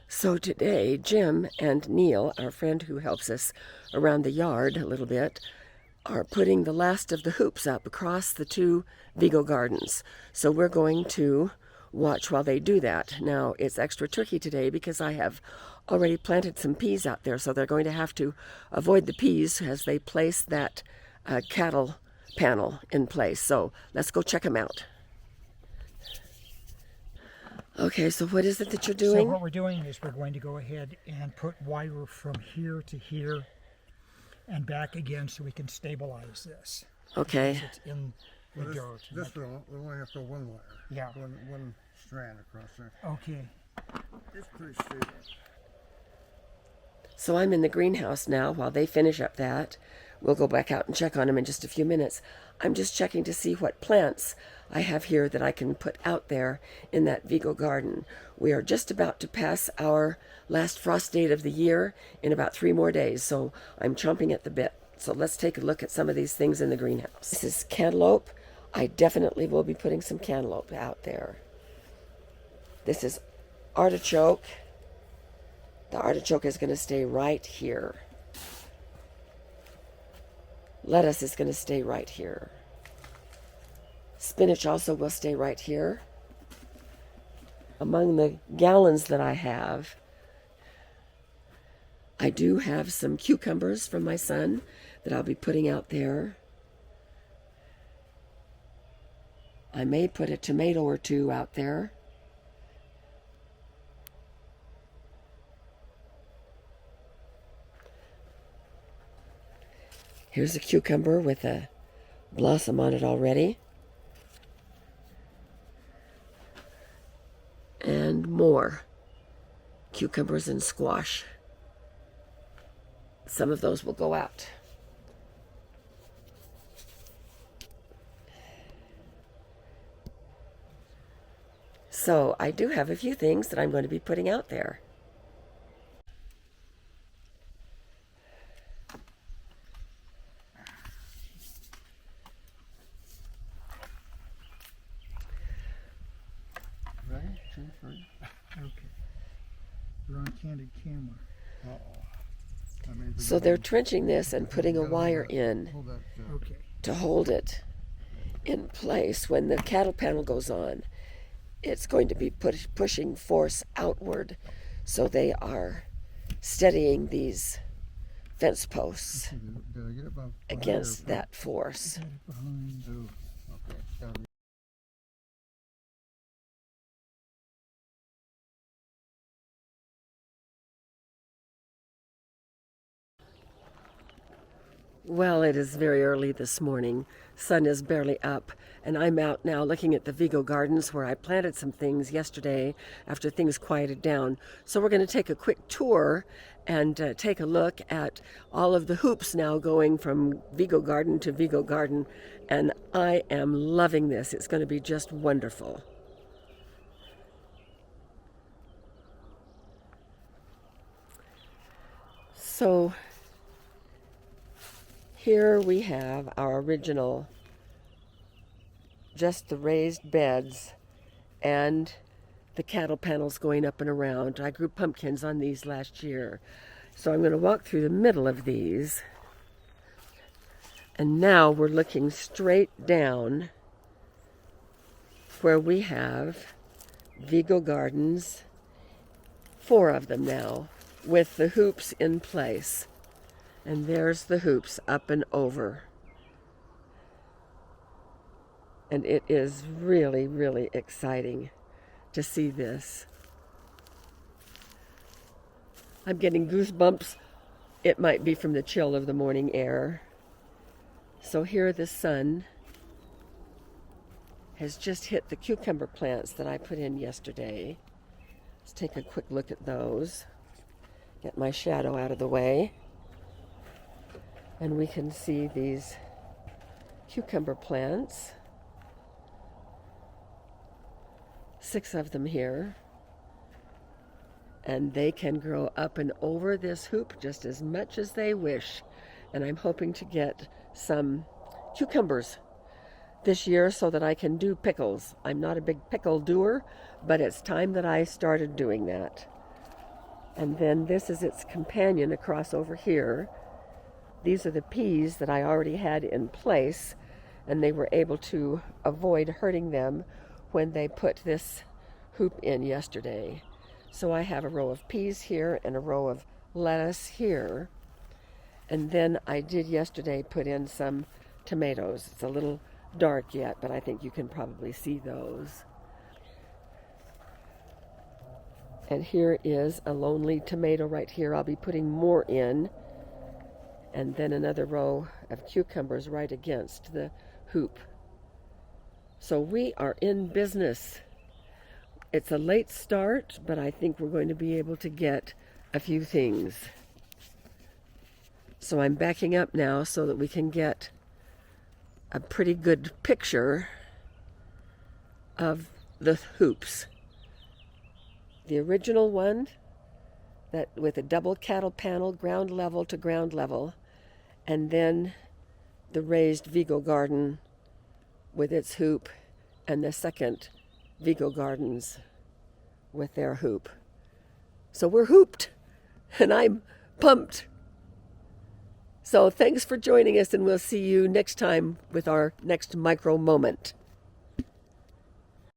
So today, Jim and Neil, our friend who helps us around the yard a little bit, are putting the last of the hoops up across the two Vego Gardens. So we're going to watch while they do that. Now, it's extra tricky today because I have already planted some peas out there, so they're going to have to avoid the peas as they place that cattle panel in place. So let's go check them out. Okay, so what is it that you're doing? So what we're doing is we're going to go ahead and put wire from here to here and back again so we can stabilize this. Okay. Because it's in the dirt. This will only have to go one wire. Yeah. One strand across there. Okay. It's pretty stable. So I'm in the greenhouse now while they finish up that. We'll go back out and check on them in just a few minutes. I'm just checking to see what plants I have here that I can put out there in that Vego garden. We are just about to pass our last frost date of the year in about 3 more days, so I'm chomping at the bit. So let's take a look at some of these things in the greenhouse. This is cantaloupe. I definitely will be putting some cantaloupe out there. This is artichoke. The artichoke is going to stay right here. Lettuce is going to stay right here. Spinach also will stay right here. Among the gallons that I do have some cucumbers from my son that I'll be putting out there. I may put a tomato or two out there. Here's a cucumber with a blossom on it already. And more cucumbers and squash. Some of those will go out. So I do have a few things that I'm going to be putting out there. Ready? 2, 3. Okay. We're on candid camera. So they're trenching this and putting a wire in Hold that. Okay. to hold it in place. When the cattle panel goes on, it's going to be pushing force outward, so they are steadying these fence posts Did I get it above? against that force. Behind. Ooh, okay. It's gotta be. Well, it is very early this morning. Sun is barely up, and I'm out now looking at the Vego Gardens where I planted some things yesterday after things quieted down. So we're going to take a quick tour and take a look at all of the hoops now going from Vego Garden to Vego Garden, and I am loving this. It's going to be just wonderful. So here we have our original, just the raised beds and the cattle panels going up and around. I grew pumpkins on these last year. So I'm going to walk through the middle of these. And now we're looking straight down where we have Vego Gardens, 4 of them now, with the hoops in place. And there's the hoops up and over. And it is really, really exciting to see this. I'm getting goosebumps. It might be from the chill of the morning air. So here the sun has just hit the cucumber plants that I put in yesterday. Let's take a quick look at those. Get my shadow out of the way. And we can see these cucumber plants. 6 of them here. And they can grow up and over this hoop just as much as they wish. And I'm hoping to get some cucumbers this year so that I can do pickles. I'm not a big pickle doer, but it's time that I started doing that. And then this is its companion across over here. These are the peas that I already had in place, and they were able to avoid hurting them when they put this hoop in yesterday. So I have a row of peas here and a row of lettuce here. And then I did yesterday put in some tomatoes. It's a little dark yet, but I think you can probably see those. And here is a lonely tomato right here. I'll be putting more in. And then another row of cucumbers right against the hoop. So we are in business. It's a late start, but I think we're going to be able to get a few things. So I'm backing up now so that we can get a pretty good picture of the hoops. The original one, that with a double cattle panel, ground level to ground level, and then the raised Vego garden with its hoop, and the second Vego Gardens with their hoop. So we're hooped, and I'm pumped. So thanks for joining us, and we'll see you next time with our next micro moment.